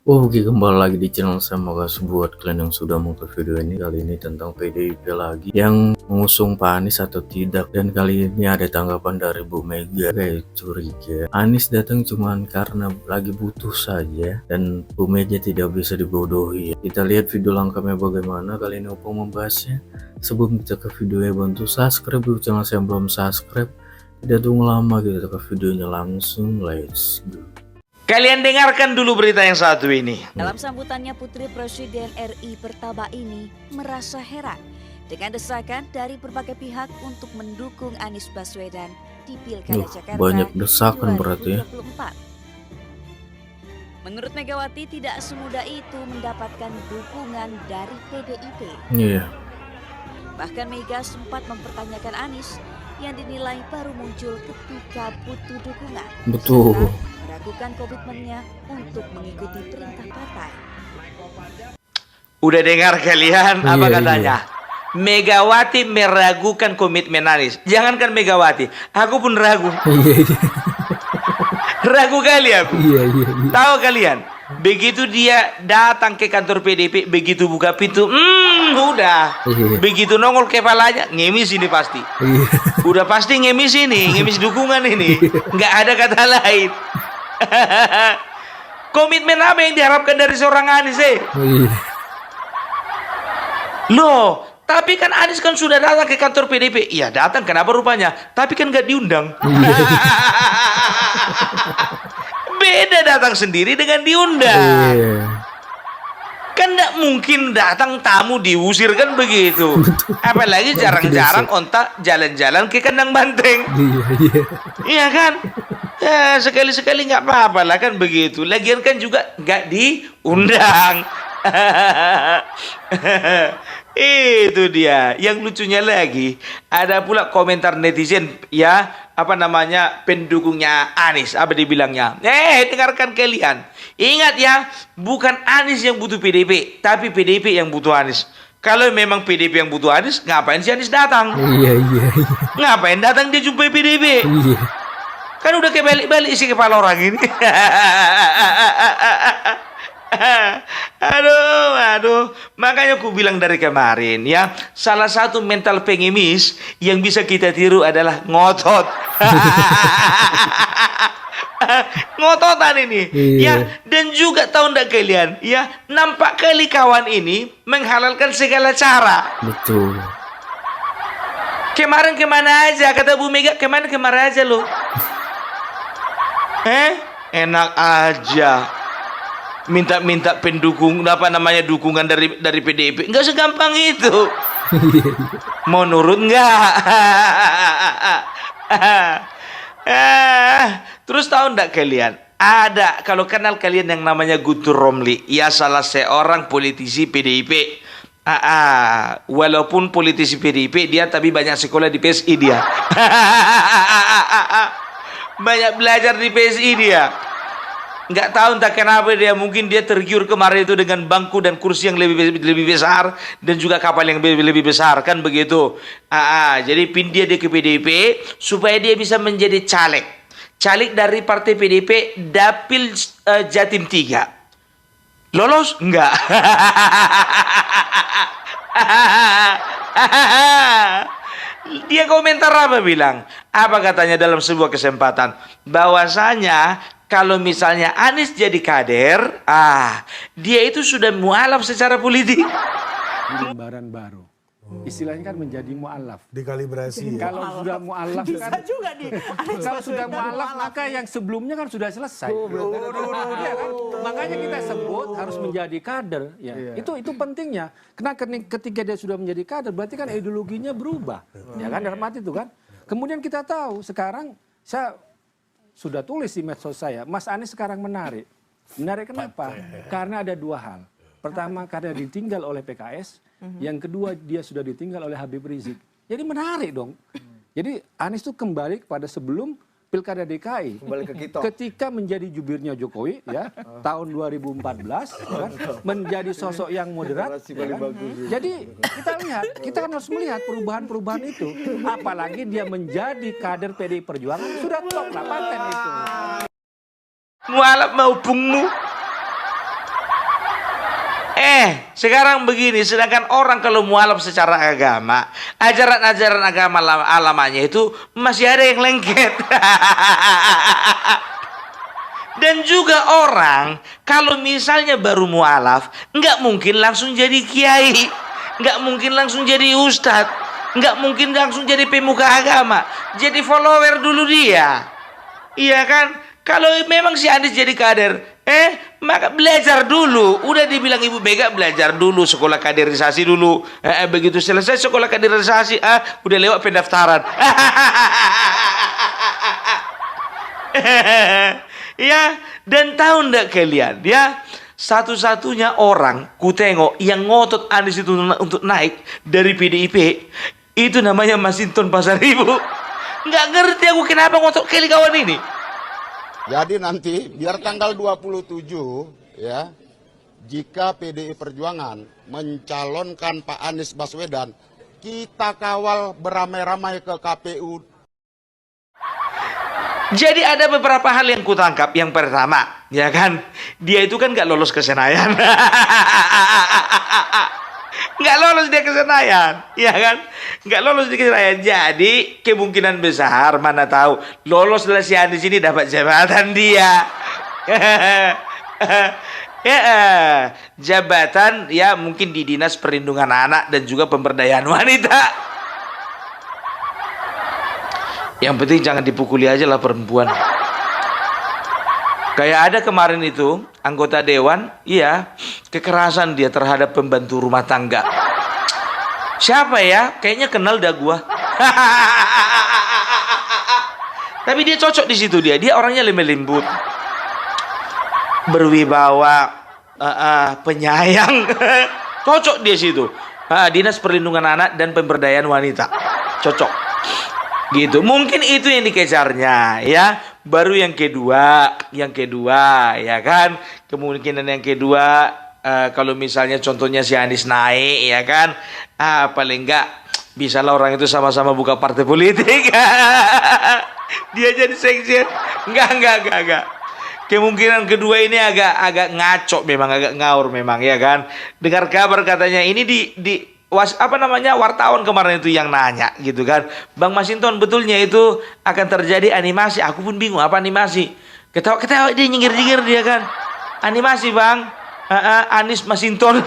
Oke, kembali lagi di channel saya. Makasih buat kalian yang sudah nonton video ini. Kali ini tentang PDIP lagi yang mengusung Pak Anies atau tidak. Dan kali ini ada tanggapan dari Bu Mega. Kayak curiga Anies datang cuman karena lagi butuh saja, dan Bu Mega tidak bisa dibodohi. Kita lihat video lengkapnya bagaimana. Kali ini Opung membahasnya. Sebelum kita ke videonya, bantu subscribe dulu channel saya yang belum subscribe. Tidak tunggu lama, kita ke videonya langsung. Let's go. Kalian dengarkan dulu berita yang satu ini. Dalam sambutannya, Putri Presiden RI pertama ini merasa heran dengan desakan dari berbagai pihak untuk mendukung Anies Baswedan di Pilkada Jakarta banyak desakan 2024. berarti ya. Menurut Megawati, tidak semudah itu mendapatkan dukungan dari PDIP. Iya. Bahkan Mega sempat mempertanyakan Anies yang dinilai baru muncul ketika butuh dukungan. Betul. Meragukan komitmennya untuk mengikuti perintah partai. Udah dengar kalian apa Iya, katanya? Megawati meragukan komitmen Anies. Jangankan Megawati, aku pun ragu. Ragu kali aku. Iya. Tahu kalian? Begitu dia datang ke kantor PDIP, begitu buka pintu, udah. Iya. Begitu nongol kepalanya, ngemis ini pasti. Iya. Udah pasti ngemis ini, ngemis dukungan ini. Nggak ada kata lain. Komitmen apa yang diharapkan dari seorang Anies Iya. Loh, tapi kan Anies kan sudah datang ke kantor PDIP. Iya datang, kenapa rupanya? Tapi kan nggak diundang. Beda datang sendiri dengan diundang. Iya. Kan nggak mungkin datang tamu diusir kan begitu. Apalagi jarang-jarang onta jalan-jalan ke kandang banteng. Iya. Iya kan? Ya sekali-sekali nggak apa-apa lah kan begitu. Lagian kan juga nggak diundang. Itu dia. Yang lucunya lagi, ada pula komentar netizen ya, apa namanya, pendukungnya Anies, apa dibilangnya? Dengarkan kalian. Ingat ya, bukan Anies yang butuh PDIP, tapi PDIP yang butuh Anies. Kalau memang PDIP yang butuh Anies, ngapain si Anies datang? Iya. Ngapain datang dia jumpai PDIP? Iya. Kan udah kebalik-balik isi kepala orang ini. Aduh. Makanya aku bilang dari kemarin ya, salah satu mental pengemis yang bisa kita tiru adalah ngotot. Ngototan ini. Iya. Ya, dan juga tahu ndak kalian, ya, nampak kali kawan ini menghalalkan segala cara. Betul. Kemarin kemana aja, kata Bu Mega, kemana aja lo. Enak aja. Minta pendukung, apa namanya, dukungan dari PDIP. Enggak segampang itu. Mau nurut enggak? Terus tahu enggak kalian? Ada, kalau kenal kalian yang namanya Guntur Romli, ya salah seorang politisi PDIP. Walaupun politisi PDIP dia, tapi banyak sekolah di PSI dia. Banyak belajar di PSI dia. Nggak tahu entah kenapa dia, mungkin dia tergiur kemarin itu dengan bangku dan kursi yang lebih besar dan juga kapal yang lebih besar kan begitu. Jadi pindah dia ke PDIP supaya dia bisa menjadi caleg dari partai PDIP Dapil Jatim 3. Lolos? Enggak. Dia komentar apa bilang? Apa katanya dalam sebuah kesempatan? Bahwasanya kalau misalnya Anies jadi kader, dia itu sudah mualaf secara politik. Lembaran baru. Istilahnya kan menjadi mualaf. Dikalibrasi. Ya? Kalau sudah mualaf kan, kalau sudah mualaf maka yang sebelumnya kan sudah selesai. Ya kan? Makanya kita sebut harus menjadi kader. Ya. Itu pentingnya. Karena ketika dia sudah menjadi kader, berarti kan ideologinya berubah. Ya kan, dalam arti itu kan. Kemudian kita tahu sekarang, saya sudah tulis di medsos saya, Mas Anies sekarang menarik. Menarik kenapa? Karena ada dua hal. Pertama, karena ditinggal oleh PKS. Yang kedua, dia sudah ditinggal oleh Habib Rizik. Jadi menarik dong. Jadi Anies itu kembali kepada sebelum Pilkada DKI. Kembali ke kita. Ketika menjadi jubirnya Jokowi, ya, tahun 2014, ya kan, menjadi sosok yang moderat. Ya kan? Jadi kita kan harus melihat perubahan-perubahan itu. Apalagi dia menjadi kader PDI Perjuangan, sudah top lah paten itu. Mualaf maupungmu. Sekarang begini, sedangkan orang kalau mualaf secara agama, ajaran-ajaran agama alamanya itu masih ada yang lengket. Dan juga orang kalau misalnya baru mualaf, nggak mungkin langsung jadi kiai, nggak mungkin langsung jadi ustadz, nggak mungkin langsung jadi pemuka agama, jadi follower dulu dia, iya kan? Kalau memang si Anies jadi kader, maka belajar dulu. Udah dibilang Ibu Mega belajar dulu, sekolah kaderisasi dulu. Begitu selesai sekolah kaderisasi, udah lewat pendaftaran. Ya, dan tahu ndak kalian, ya, satu-satunya orang ku tengok yang ngotot Anies itu untuk naik dari PDIP itu namanya Masinton Pasaribu. Nggak ngerti aku kenapa ngotot kali kawan ini. Jadi nanti biar tanggal 27 ya, jika PDI Perjuangan mencalonkan Pak Anies Baswedan, kita kawal beramai-ramai ke KPU. Jadi ada beberapa hal yang kutangkap. Yang pertama, ya kan, dia itu kan nggak lolos ke Senayan. Nggak lolos dia ke Senayan, ya kan? Nggak lolos di Senayan. Jadi kemungkinan besar, mana tahu, lolos dari si Anies ini dapat jabatan dia. Ya, jabatan ya mungkin di Dinas Perlindungan Anak dan juga Pemberdayaan Wanita. Yang penting jangan dipukuli aja lah perempuan. Kayak ada kemarin itu anggota dewan, iya, kekerasan dia terhadap pembantu rumah tangga. Siapa ya? Kayaknya kenal dah gua. Tapi dia cocok di situ dia. Dia orangnya lembut, berwibawa, penyayang. Cocok dia situ. Dinas Perlindungan Anak dan Pemberdayaan Wanita. Cocok. Gitu. Mungkin itu yang dikejarnya, ya. Baru yang kedua, ya kan? Kemungkinan yang kedua, kalau misalnya contohnya si Anies naik, ya kan? Paling enggak bisalah orang itu sama-sama buka partai politik. Dia jadi sekjen. Enggak. Kemungkinan kedua ini agak ngaco memang, agak ngaur memang, ya kan? Dengar kabar katanya ini wartawan kemarin itu yang nanya gitu kan, Bang Masinton betulnya itu akan terjadi animasi. Aku pun bingung apa animasi. Ketawa dia nyengir-nyengir dia kan. Animasi Bang, Anies Masinton.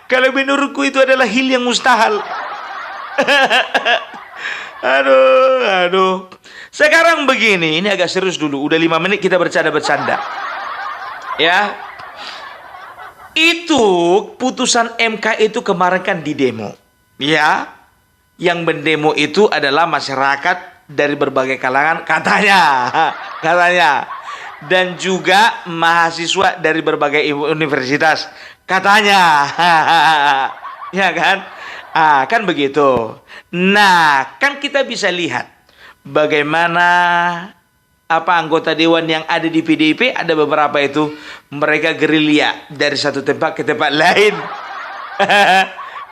Kalau menurutku itu adalah hal yang mustahil. Aduh. Sekarang begini, ini agak serius dulu. Udah 5 menit kita bercanda-bercanda. Ya. Itu putusan MK itu kemarin kan di demo. Ya. Yang mendemo itu adalah masyarakat dari berbagai kalangan katanya. Dan juga mahasiswa dari berbagai universitas katanya. Ya kan? Kan begitu. Nah, kan kita bisa lihat bagaimana anggota dewan yang ada di PDIP, ada beberapa itu mereka gerilya dari satu tempat ke tempat lain.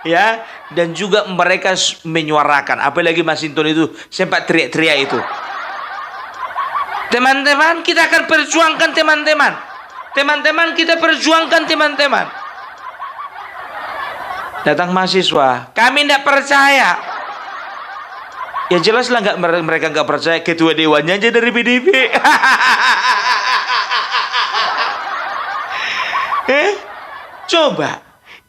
Ya, dan juga mereka menyuarakan, apalagi Masinton itu sempat teriak-teriak itu. Teman-teman, kita akan perjuangkan teman-teman. Teman-teman, kita perjuangkan teman-teman. Datang mahasiswa, kami tidak percaya. Ya jelaslah mereka nggak percaya, ketua dewannya aja dari PDIP. Coba,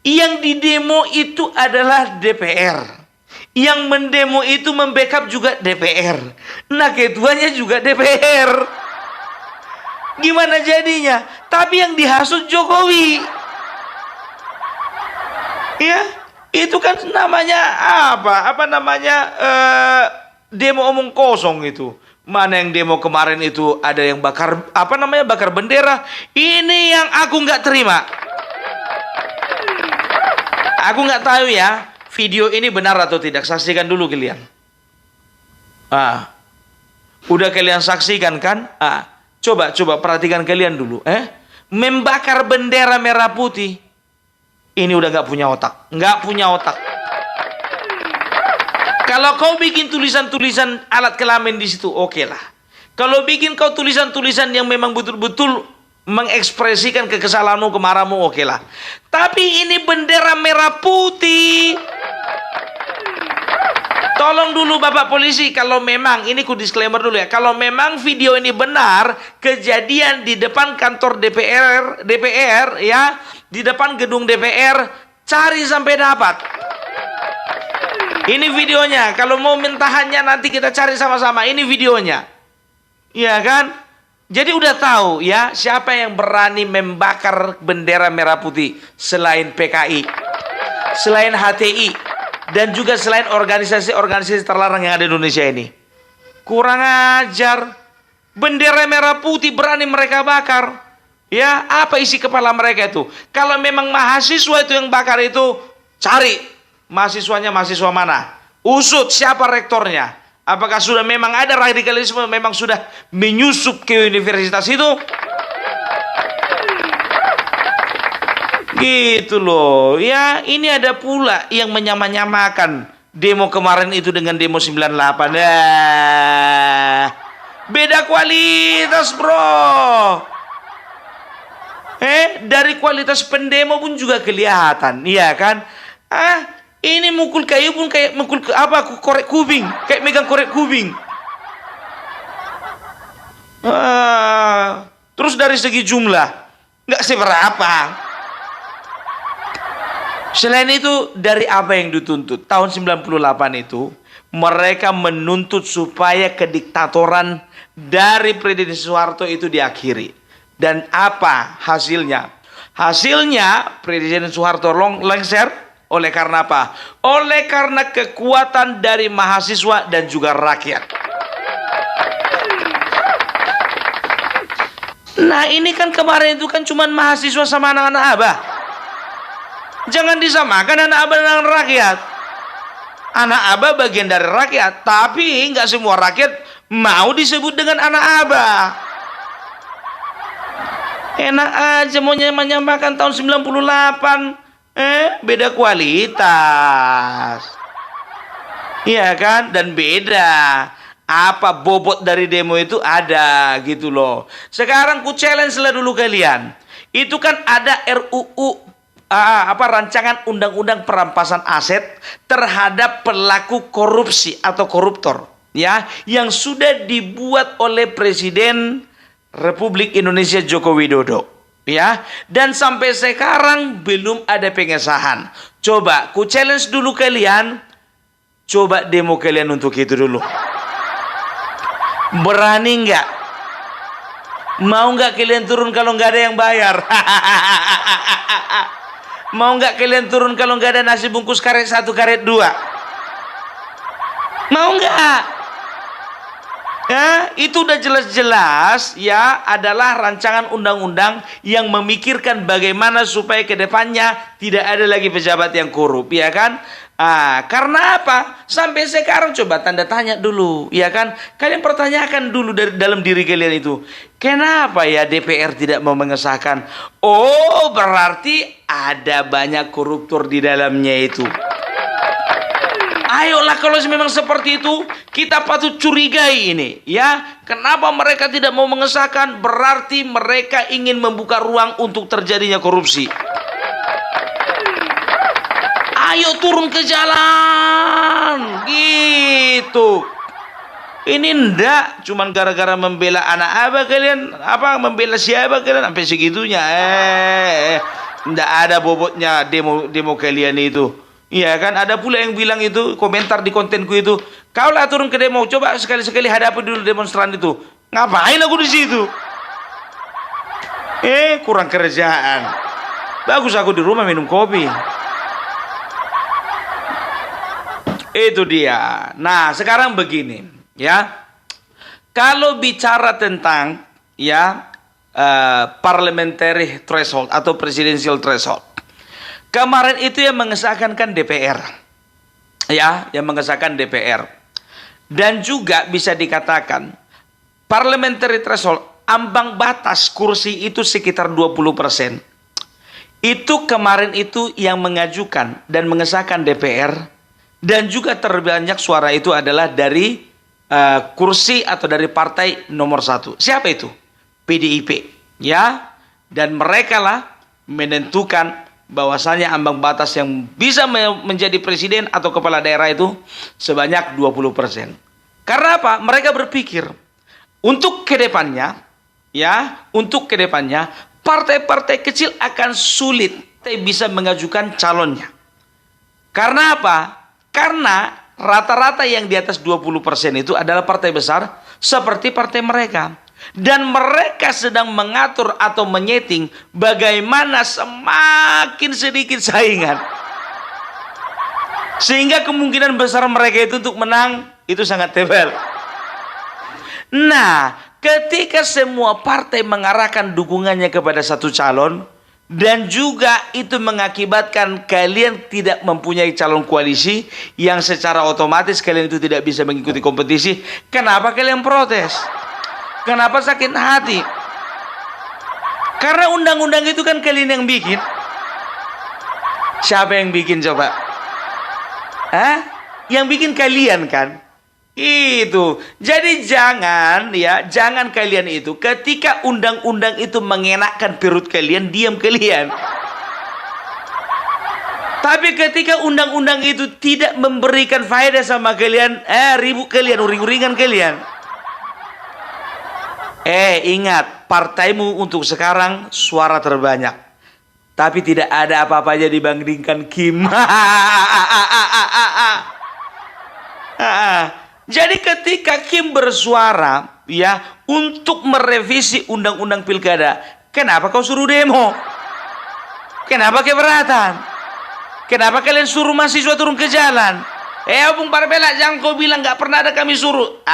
yang di demo itu adalah DPR. Yang mendemo itu membackup juga DPR. Nah, ketuanya juga DPR. Gimana jadinya? Tapi yang dihasut Jokowi. Ya, itu kan namanya demo omong kosong itu. Mana yang demo kemarin itu ada yang bakar bendera. Ini yang aku nggak terima. Aku nggak tahu ya, video ini benar atau tidak. Saksikan dulu kalian. Udah kalian saksikan kan? Coba perhatikan kalian dulu. Membakar bendera merah putih. Ini udah nggak punya otak. Kalau kau bikin tulisan-tulisan alat kelamin di situ, oke lah. Kalau bikin kau tulisan-tulisan yang memang betul-betul mengekspresikan kekesalanmu, kemarahanmu, oke lah. Tapi ini bendera merah putih. Tolong dulu Bapak polisi, kalau memang, ini ku disclaimer dulu ya, kalau memang video ini benar, kejadian di depan kantor DPR ya, di depan gedung DPR, cari sampai dapat. Ini videonya, kalau mau mentahannya nanti kita cari sama-sama, ini videonya. Iya kan? Jadi udah tahu ya, siapa yang berani membakar bendera merah putih selain PKI, selain HTI, dan juga selain organisasi-organisasi terlarang yang ada di Indonesia ini. Kurang ajar. Bendera merah putih berani mereka bakar. Ya, apa isi kepala mereka itu? Kalau memang mahasiswa itu yang bakar itu, cari mahasiswanya mahasiswa mana? Usut siapa rektornya? Apakah sudah memang ada radikalisme, memang sudah menyusup ke universitas itu? Gitu loh. Ya, ini ada pula yang menyamakan demo kemarin itu dengan demo 98. Beda kualitas, bro. Dari kualitas pendemo pun juga kelihatan, iya kan? Ini mukul kayu pun kayak mukul korek kubing, kayak megang korek kubing. Terus dari segi jumlah nggak seberapa. Selain itu, dari apa yang dituntut? Tahun 98 itu, mereka menuntut supaya kediktatoran dari Presiden Soeharto itu diakhiri. Dan apa hasilnya? Hasilnya, Presiden Soeharto lengser. Oleh karena apa? Oleh karena kekuatan dari mahasiswa dan juga rakyat. Nah, ini kan kemarin itu kan cuma mahasiswa sama anak-anak abah. Jangan disamakan anak abah dengan rakyat. Anak abah bagian dari rakyat, tapi nggak semua rakyat mau disebut dengan anak abah. Enak aja mau menyamakan tahun 98, beda kualitas. Iya kan? Dan beda. Apa bobot dari demo itu ada gitu loh. Sekarang ku challenge lah dulu kalian. Itu kan ada RUU rancangan undang-undang perampasan aset terhadap pelaku korupsi atau koruptor ya, yang sudah dibuat oleh Presiden Republik Indonesia Joko Widodo ya, dan sampai sekarang belum ada pengesahan. Coba ku challenge dulu kalian, coba demo kalian untuk itu dulu. Berani nggak? Mau nggak kalian turun kalau nggak ada yang bayar? Mau nggak kalian turun kalau nggak ada nasi bungkus karet 1, karet 2? Mau nggak? Ya, itu udah jelas-jelas ya, adalah rancangan undang-undang yang memikirkan bagaimana supaya ke depannya tidak ada lagi pejabat yang korup, ya kan? Karena apa? Sampai sekarang coba tanda tanya dulu, ya kan? Kalian pertanyakan dulu dari dalam diri kalian itu, kenapa ya DPR tidak mau mengesahkan? Oh, berarti ada banyak koruptor di dalamnya itu. Ayolah, kalau memang seperti itu, kita patut curigai ini, ya. Kenapa mereka tidak mau mengesahkan? Berarti mereka ingin membuka ruang untuk terjadinya korupsi. Ayo turun ke jalan, gitu. Ini ndak cuman gara-gara membela anak abah kalian, membela siapa kalian sampai segitunya. Ndak ada bobotnya demo kalian itu. Iya kan, ada pula yang bilang itu, komentar di kontenku itu, kau lah turun ke demo, coba sekali-sekali hadapi dulu demonstran itu. Ngapain aku di situ? Kurang kerjaan. Bagus aku di rumah minum kopi. Itu dia. Nah, sekarang begini, ya. Kalau bicara tentang ya parliamentary threshold atau presidential threshold, kemarin itu yang mengesahkan kan DPR, ya, yang mengesahkan DPR, dan juga bisa dikatakan parliamentary threshold, ambang batas kursi itu sekitar 20%. Itu kemarin itu yang mengajukan dan mengesahkan DPR. Dan juga terbanyak suara itu adalah dari kursi atau dari partai nomor 1. Siapa itu? PDIP. Ya, dan mereka lah menentukan bahwasanya ambang batas yang bisa menjadi presiden atau kepala daerah itu sebanyak 20%. Karena apa? Mereka berpikir untuk kedepannya, partai-partai kecil akan sulit bisa mengajukan calonnya. Karena apa? Karena rata-rata yang di atas 20% itu adalah partai besar seperti partai mereka. Dan mereka sedang mengatur atau menyeting bagaimana semakin sedikit saingan. Sehingga kemungkinan besar mereka itu untuk menang itu sangat tebal. Nah, ketika semua partai mengarahkan dukungannya kepada satu calon, dan juga itu mengakibatkan kalian tidak mempunyai calon koalisi yang secara otomatis kalian itu tidak bisa mengikuti kompetisi. Kenapa kalian protes? Kenapa sakit hati? Karena undang-undang itu kan kalian yang bikin. Siapa yang bikin coba? Yang bikin kalian kan? Itu. Jadi jangan kalian itu ketika undang-undang itu mengenakkan perut kalian, diam kalian. Tapi ketika undang-undang itu tidak memberikan faedah sama kalian, ribut kalian, uring-uringan kalian. Ingat, partaimu untuk sekarang suara terbanyak. Tapi tidak ada apa-apanya dibandingkan Kim. Jadi ketika Kim bersuara untuk merevisi undang-undang pilkada, kenapa kau suruh demo? Kenapa keberatan? Kenapa kalian suruh mahasiswa turun ke jalan? Opung Parbela, jangan kau bilang nggak pernah ada kami suruh.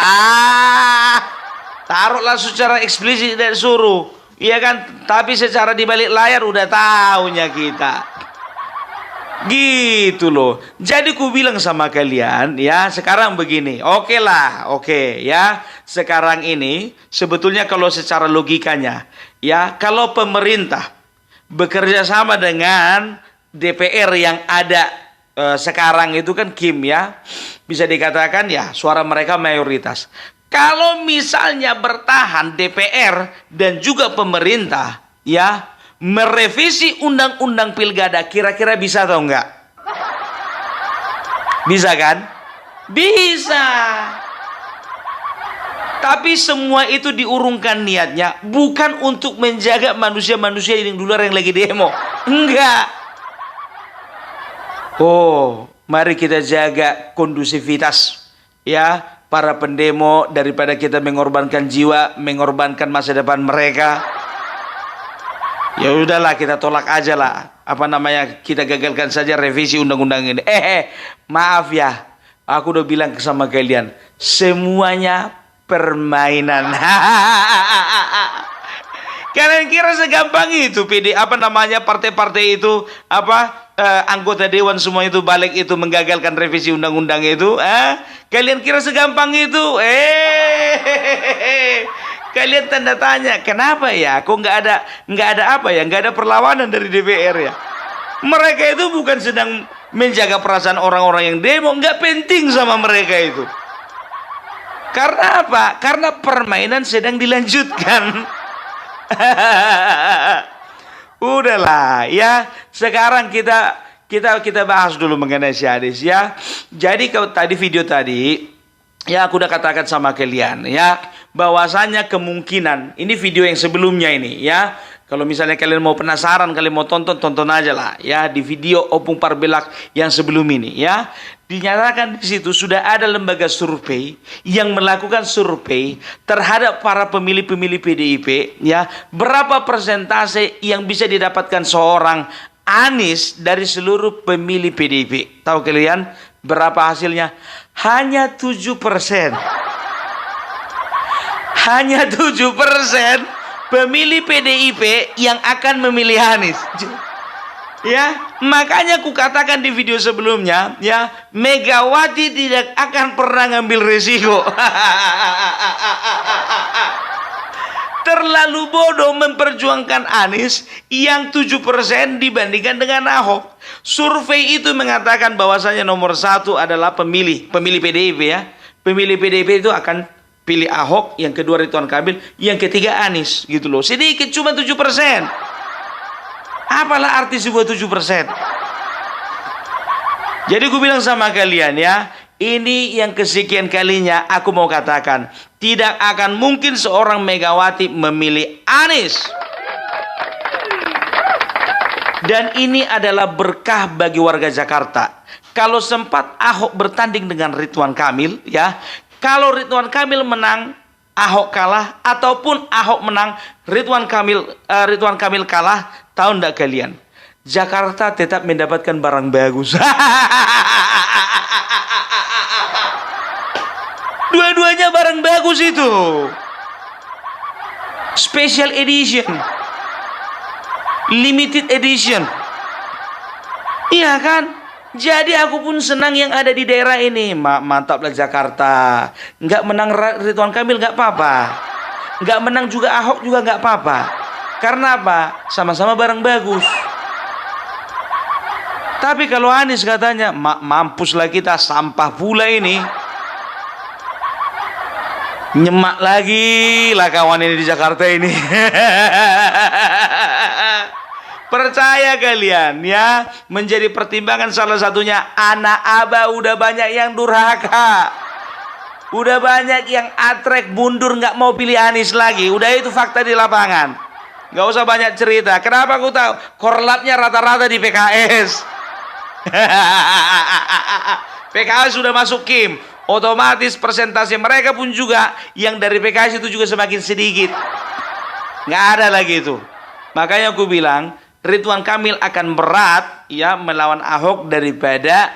Taruhlah secara eksplisit dan suruh, iya kan? Tapi secara di balik layar udah tahunya kita. Gitu loh. Jadi ku bilang sama kalian sekarang begini. Oke. Sekarang ini sebetulnya kalau secara logikanya kalau pemerintah bekerja sama dengan DPR yang ada sekarang itu kan Kim bisa dikatakan suara mereka mayoritas. Kalau misalnya bertahan DPR dan juga pemerintah merevisi undang-undang pilkada, kira-kira bisa atau enggak? Bisa kan? Bisa. Tapi semua itu diurungkan niatnya bukan untuk menjaga manusia-manusia di luar yang lagi demo. Enggak. Mari kita jaga kondusivitas para pendemo daripada kita mengorbankan jiwa, mengorbankan masa depan mereka. Ya udahlah, kita tolak aja lah. Kita gagalkan saja revisi undang-undang ini. Maaf aku udah bilang sama kalian, semuanya permainan. Kalian kira segampang itu partai-partai itu anggota dewan semua itu balik itu menggagalkan revisi undang-undang itu? Kalian kira segampang itu? Kalian tanda tanya, kenapa kok nggak ada perlawanan dari DPR Mereka itu bukan sedang menjaga perasaan orang-orang yang demo, nggak penting sama mereka itu. Karena apa? Karena permainan sedang dilanjutkan. Udahlah sekarang kita bahas dulu mengenai si Anies Jadi kalau tadi video tadi aku udah katakan sama kalian bahwasanya kemungkinan ini video yang sebelumnya ini kalau misalnya kalian mau penasaran, kalian mau tonton aja lah di video Opung Parbelak yang sebelum ini dinyatakan di situ sudah ada lembaga survei yang melakukan survei terhadap para pemilih-pemilih PDIP berapa persentase yang bisa didapatkan seorang Anies dari seluruh pemilih PDIP. Tahu kalian berapa hasilnya? Hanya 7%. Hanya 7% pemilih PDIP yang akan memilih Anies. Makanya aku katakan di video sebelumnya Megawati tidak akan pernah ngambil resiko. Terlalu bodoh memperjuangkan Anies yang 7% dibandingkan dengan Ahok. Survei itu mengatakan bahwasanya nomor 1 adalah pemilih PDIP Pemilih PDIP itu akan pilih Ahok, yang kedua Ridwan Kamil, yang ketiga Anies gitu loh. Sedikit, cuma 7%. Apalah arti sebuah 7%? Jadi gue bilang sama kalian ya, ini yang kesekian kalinya aku mau katakan, tidak akan mungkin seorang Megawati memilih Anies. Dan ini adalah berkah bagi warga Jakarta. Kalau sempat Ahok bertanding dengan Ridwan Kamil, ya, kalau Ridwan Kamil menang, Ahok kalah, ataupun Ahok menang, Ridwan Kamil kalah, tahu enggak kalian? Jakarta tetap mendapatkan barang bagus. Dua-duanya barang bagus itu. Special edition. Limited edition. Iya kan? Jadi aku pun senang yang ada di daerah ini. Mantaplah Jakarta. Nggak menang Ridwan Kamil nggak apa-apa. Nggak menang juga Ahok juga nggak apa-apa. Karena apa? Sama-sama barang bagus. Tapi kalau Anies katanya, mampuslah kita, sampah pula ini. Nyemak lagi lah kawan ini di Jakarta ini. Percaya kalian ya, menjadi pertimbangan salah satunya anak Abah udah banyak yang durhaka. Udah banyak yang atrek mundur nggak mau pilih Anies lagi. Udah itu fakta di lapangan. Nggak usah banyak cerita. Kenapa aku tahu? Korlapnya rata-rata di PKS. PKS sudah masuk Kim, otomatis persentase mereka pun juga yang dari PKS itu juga semakin sedikit. Nggak ada lagi itu. Makanya aku bilang Ridwan Kamil akan berat ya melawan Ahok daripada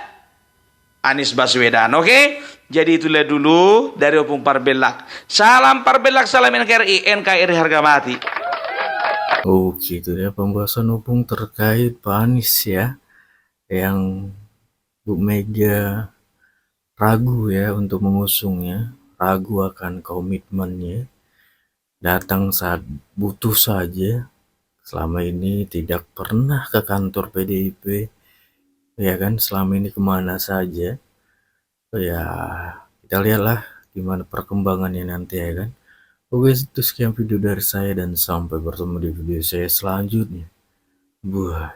Anies Baswedan. Oke? Jadi itulah dulu dari Opung Parbelak. Salam Parbelak, salam NKRI harga mati. Oh gitu ya pembahasan Opung terkait Pak Anies ya, yang Bu Mega ragu ya untuk mengusungnya, ragu akan komitmennya, datang saat butuh saja, selama ini tidak pernah ke kantor PDIP, ya kan, selama ini kemana saja, ya kita lihatlah gimana perkembangannya nanti ya kan. Oke, itu sekian video dari saya dan sampai bertemu di video saya selanjutnya. Buah.